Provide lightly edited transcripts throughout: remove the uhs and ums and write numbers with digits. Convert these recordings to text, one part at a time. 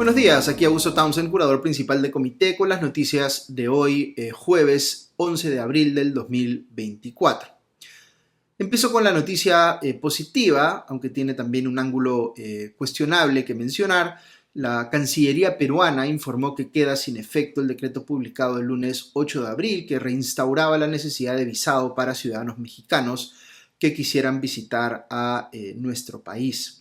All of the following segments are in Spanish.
Buenos días, aquí Augusto Townsend, curador principal de Comité, con las noticias de hoy, jueves 11 de abril del 2024. Empiezo con la noticia positiva, aunque tiene también un ángulo cuestionable que mencionar. La Cancillería peruana informó que queda sin efecto el decreto publicado el lunes 8 de abril que reinstauraba la necesidad de visado para ciudadanos mexicanos que quisieran visitar a nuestro país.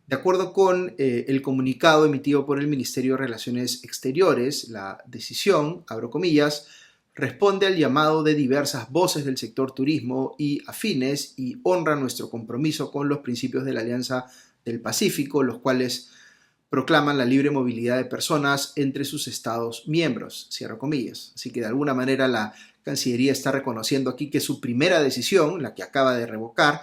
De acuerdo con el comunicado emitido por el Ministerio de Relaciones Exteriores, la decisión, abro comillas, responde al llamado de diversas voces del sector turismo y afines y honra nuestro compromiso con los principios de la Alianza del Pacífico, los cuales proclaman la libre movilidad de personas entre sus estados miembros, cierro comillas. Así que de alguna manera la Cancillería está reconociendo aquí que su primera decisión, la que acaba de revocar,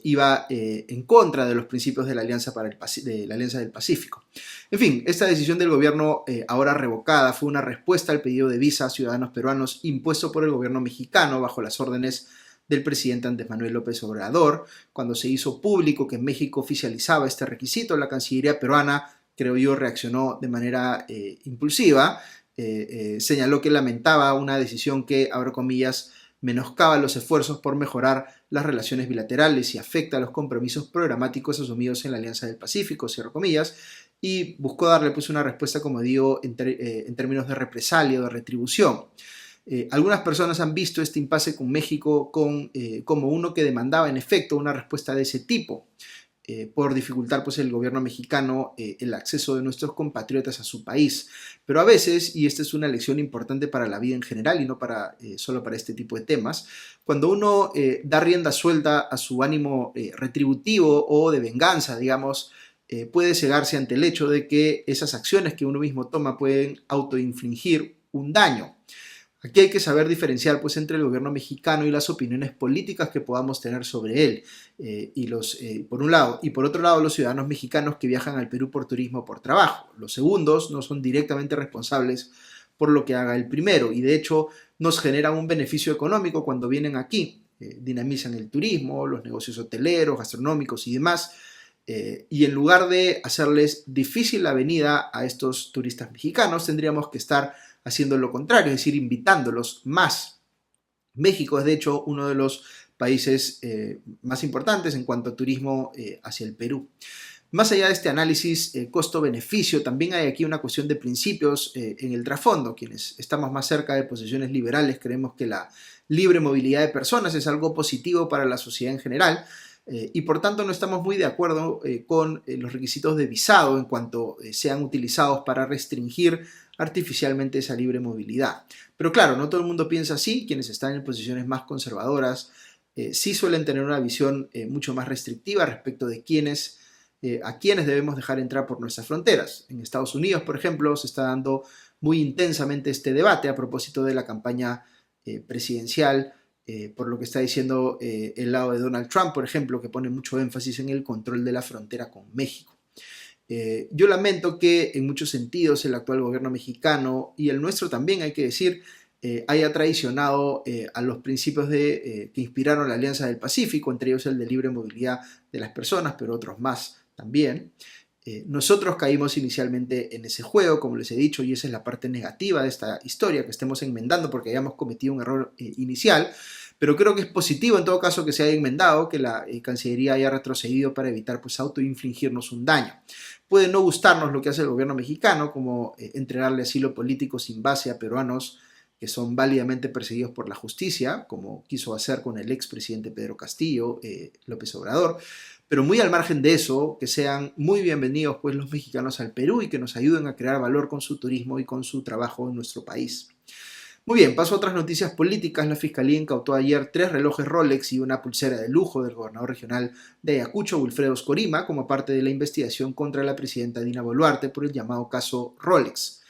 iba en contra de los principios de la Alianza del Pacífico. En fin, esta decisión del gobierno ahora revocada fue una respuesta al pedido de visa a ciudadanos peruanos impuesto por el gobierno mexicano bajo las órdenes del presidente Andrés Manuel López Obrador. Cuando se hizo público que México oficializaba este requisito, la Cancillería peruana, creo yo, reaccionó de manera impulsiva, señaló que lamentaba una decisión que, abro comillas, menoscaba los esfuerzos por mejorar las relaciones bilaterales y afecta a los compromisos programáticos asumidos en la Alianza del Pacífico, cierro comillas, y buscó darle pues una respuesta, como digo, en términos de represalia o de retribución. Algunas personas han visto este impasse con México como uno que demandaba en efecto una respuesta de ese tipo, por dificultar pues el gobierno mexicano el acceso de nuestros compatriotas a su país. Pero a veces, y esta es una lección importante para la vida en general y no solo para este tipo de temas, cuando uno da rienda suelta a su ánimo retributivo o de venganza, digamos, puede cegarse ante el hecho de que esas acciones que uno mismo toma pueden autoinfligir un daño. Aquí hay que saber diferenciar pues, entre el gobierno mexicano y las opiniones políticas que podamos tener sobre él, por un lado, y por otro lado los ciudadanos mexicanos que viajan al Perú por turismo o por trabajo. Los segundos no son directamente responsables por lo que haga el primero y de hecho nos generan un beneficio económico cuando vienen aquí, dinamizan el turismo, los negocios hoteleros, gastronómicos y demás, y en lugar de hacerles difícil la venida a estos turistas mexicanos, tendríamos que estar haciendo lo contrario, es decir, invitándolos más. México es de hecho uno de los países más importantes en cuanto a turismo hacia el Perú. Más allá de este análisis costo-beneficio, también hay aquí una cuestión de principios en el trasfondo. Quienes estamos más cerca de posiciones liberales creemos que la libre movilidad de personas es algo positivo para la sociedad en general, y por tanto no estamos muy de acuerdo con los requisitos de visado en cuanto sean utilizados para restringir artificialmente esa libre movilidad. Pero claro, no todo el mundo piensa así. Quienes están en posiciones más conservadoras sí suelen tener una visión mucho más restrictiva respecto de a quienes debemos dejar entrar por nuestras fronteras. En Estados Unidos, por ejemplo, se está dando muy intensamente este debate a propósito de la campaña presidencial, por lo que está diciendo el lado de Donald Trump, por ejemplo, que pone mucho énfasis en el control de la frontera con México. Yo lamento que en muchos sentidos el actual gobierno mexicano, y el nuestro también hay que decir, haya traicionado a los principios que inspiraron la Alianza del Pacífico, entre ellos el de libre movilidad de las personas, pero otros más también. Nosotros caímos inicialmente en ese juego, como les he dicho, y esa es la parte negativa de esta historia, que estemos enmendando porque hayamos cometido un error inicial, pero creo que es positivo en todo caso que se haya enmendado, que la Cancillería haya retrocedido para evitar pues autoinfligirnos un daño. Puede no gustarnos lo que hace el gobierno mexicano, como entregarle asilo político sin base a peruanos que son válidamente perseguidos por la justicia, como quiso hacer con el expresidente Pedro Castillo, López Obrador, pero muy al margen de eso, que sean muy bienvenidos pues los mexicanos al Perú y que nos ayuden a crear valor con su turismo y con su trabajo en nuestro país. Muy bien, paso a otras noticias políticas. La Fiscalía incautó ayer 3 relojes Rolex y una pulsera de lujo del gobernador regional de Ayacucho, Wilfredo Oscorima, como parte de la investigación contra la presidenta Dina Boluarte por el llamado caso Rolex.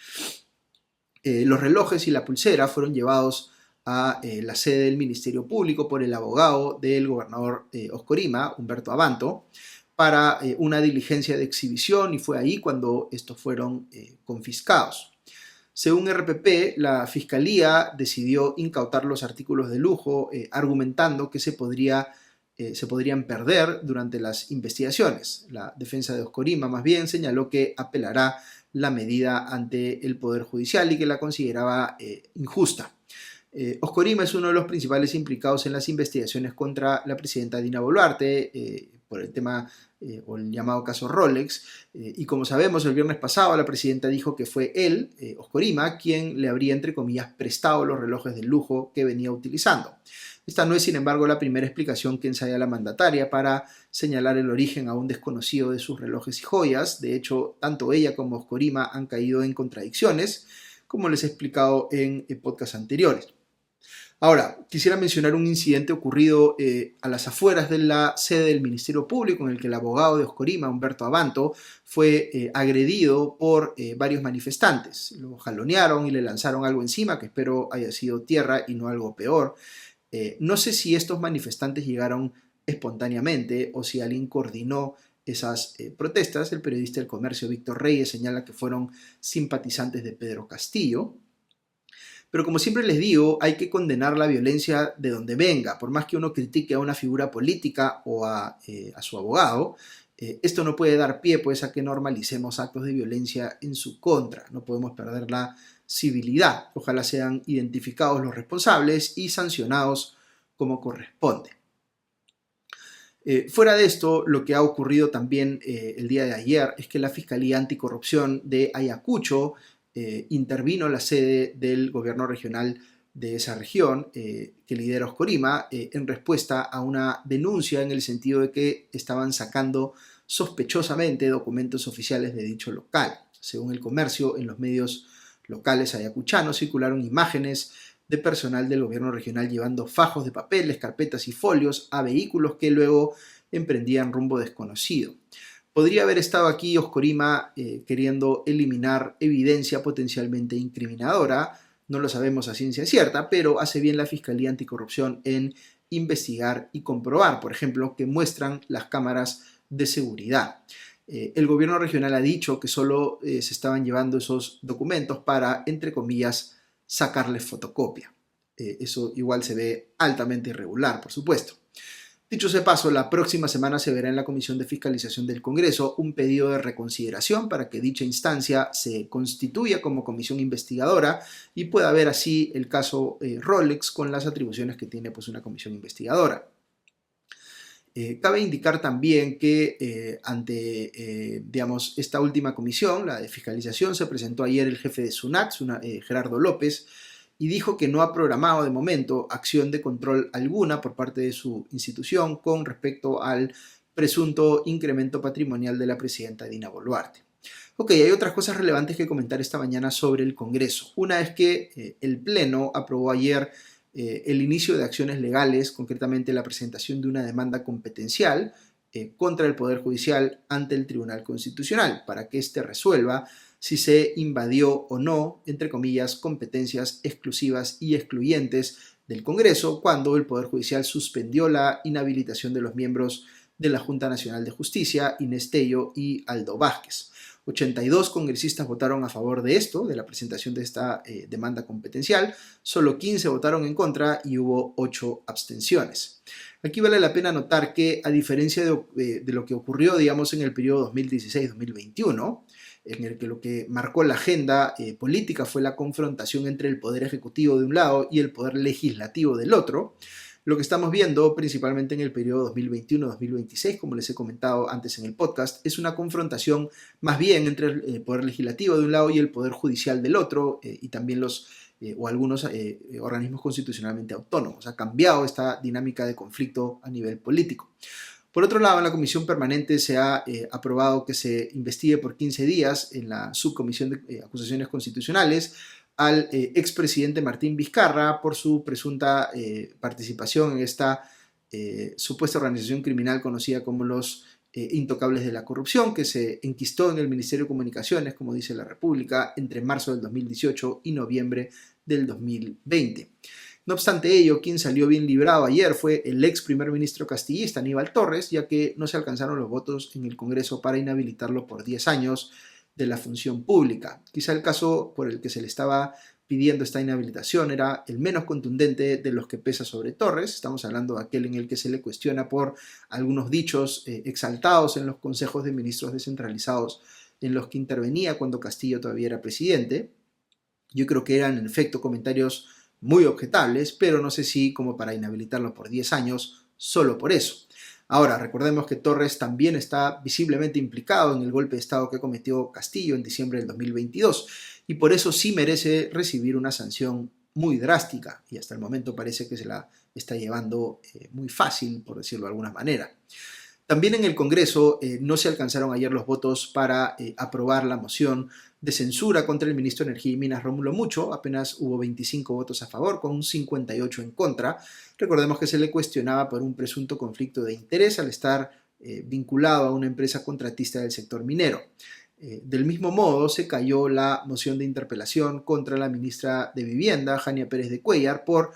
Los relojes y la pulsera fueron llevados a la sede del Ministerio Público por el abogado del gobernador Oscorima, Humberto Abanto, para una diligencia de exhibición, y fue ahí cuando estos fueron confiscados. Según RPP, la Fiscalía decidió incautar los artículos de lujo argumentando que se podría se podrían perder durante las investigaciones. La defensa de Oscorima más bien señaló que apelará la medida ante el Poder Judicial y que la consideraba injusta. Oscorima es uno de los principales implicados en las investigaciones contra la presidenta Dina Boluarte por el tema o el llamado caso Rolex, y como sabemos, el viernes pasado la presidenta dijo que fue él, Oscorima, quien le habría, entre comillas, prestado los relojes de lujo que venía utilizando. Esta no es, sin embargo, la primera explicación que ensaya la mandataria para señalar el origen a un desconocido de sus relojes y joyas. De hecho, tanto ella como Oscorima han caído en contradicciones, como les he explicado en podcasts anteriores. Ahora, quisiera mencionar un incidente ocurrido a las afueras de la sede del Ministerio Público, en el que el abogado de Oscorima, Humberto Abanto, fue agredido por varios manifestantes. Lo jalonearon y le lanzaron algo encima, que espero haya sido tierra y no algo peor. No sé si estos manifestantes llegaron espontáneamente o si alguien coordinó esas protestas. El periodista del Comercio, Víctor Reyes, señala que fueron simpatizantes de Pedro Castillo. Pero como siempre les digo, hay que condenar la violencia de donde venga. Por más que uno critique a una figura política o a su abogado, esto no puede dar pie pues, a que normalicemos actos de violencia en su contra. No podemos perder la civilidad. Ojalá sean identificados los responsables y sancionados como corresponde. Fuera de esto, lo que ha ocurrido también el día de ayer es que la Fiscalía Anticorrupción de Ayacucho intervino en la sede del gobierno regional de esa región, que lidera Oscorima, en respuesta a una denuncia en el sentido de que estaban sacando sospechosamente documentos oficiales de dicho local. Según el Comercio, en los medios locales ayacuchanos circularon imágenes de personal del gobierno regional llevando fajos de papeles, carpetas y folios a vehículos que luego emprendían rumbo desconocido. Podría haber estado aquí Oscorima queriendo eliminar evidencia potencialmente incriminadora, no lo sabemos a ciencia cierta, pero hace bien la Fiscalía Anticorrupción en investigar y comprobar, por ejemplo, que muestran las cámaras de seguridad. El gobierno regional ha dicho que solo se estaban llevando esos documentos para, entre comillas, sacarles fotocopia. Eso igual se ve altamente irregular, por supuesto. Dicho sea paso, la próxima semana se verá en la Comisión de Fiscalización del Congreso un pedido de reconsideración para que dicha instancia se constituya como comisión investigadora y pueda ver así el caso Rolex con las atribuciones que tiene pues, una comisión investigadora. Cabe indicar también que ante esta última comisión, la de fiscalización, se presentó ayer el jefe de SUNAT, Gerardo López, y dijo que no ha programado de momento acción de control alguna por parte de su institución con respecto al presunto incremento patrimonial de la presidenta Dina Boluarte. Ok, hay otras cosas relevantes que comentar esta mañana sobre el Congreso. Una es que el Pleno aprobó ayer el inicio de acciones legales, concretamente la presentación de una demanda competencial contra el Poder Judicial ante el Tribunal Constitucional para que éste resuelva si se invadió o no, entre comillas, competencias exclusivas y excluyentes del Congreso cuando el Poder Judicial suspendió la inhabilitación de los miembros de la Junta Nacional de Justicia, Inés Tello y Aldo Vázquez. 82 congresistas votaron a favor de esto, de la presentación de esta demanda competencial, solo 15 votaron en contra y hubo 8 abstenciones. Aquí vale la pena notar que, a diferencia de lo que ocurrió, digamos, en el periodo 2016-2021, en el que lo que marcó la agenda política fue la confrontación entre el Poder Ejecutivo de un lado y el Poder Legislativo del otro, lo que estamos viendo principalmente en el periodo 2021-2026, como les he comentado antes en el podcast, es una confrontación más bien entre el Poder Legislativo de un lado y el Poder Judicial del otro, y también algunos organismos constitucionalmente autónomos. Ha cambiado esta dinámica de conflicto a nivel político. Por otro lado, en la Comisión Permanente se ha aprobado que se investigue por 15 días en la Subcomisión de Acusaciones Constitucionales al expresidente Martín Vizcarra por su presunta participación en esta supuesta organización criminal conocida como los Intocables de la Corrupción, que se enquistó en el Ministerio de Comunicaciones, como dice la República, entre marzo del 2018 y noviembre del 2020. No obstante ello, quien salió bien librado ayer fue el ex primer ministro castillista Aníbal Torres, ya que no se alcanzaron los votos en el Congreso para inhabilitarlo por 10 años de la función pública. Quizá el caso por el que se le estaba pidiendo esta inhabilitación era el menos contundente de los que pesa sobre Torres. Estamos hablando de aquel en el que se le cuestiona por algunos dichos exaltados en los consejos de ministros descentralizados en los que intervenía cuando Castillo todavía era presidente. Yo creo que eran en efecto comentarios muy objetables, pero no sé si como para inhabilitarlo por 10 años solo por eso. Ahora, recordemos que Torres también está visiblemente implicado en el golpe de Estado que cometió Castillo en diciembre del 2022 y por eso sí merece recibir una sanción muy drástica y hasta el momento parece que se la está llevando muy fácil, por decirlo de alguna manera. También en el Congreso no se alcanzaron ayer los votos para aprobar la moción de censura contra el ministro de Energía y Minas, Rómulo Mucho. Apenas hubo 25 votos a favor, con 58 en contra. Recordemos que se le cuestionaba por un presunto conflicto de interés al estar vinculado a una empresa contratista del sector minero. Del mismo modo, se cayó la moción de interpelación contra la ministra de Vivienda, Jania Pérez de Cuéllar, por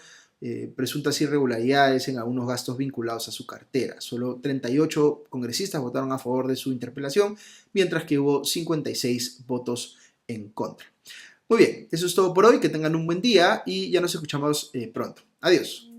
presuntas irregularidades en algunos gastos vinculados a su cartera. Solo 38 congresistas votaron a favor de su interpelación, mientras que hubo 56 votos en contra. Muy bien, eso es todo por hoy. Que tengan un buen día y ya nos escuchamos pronto. Adiós.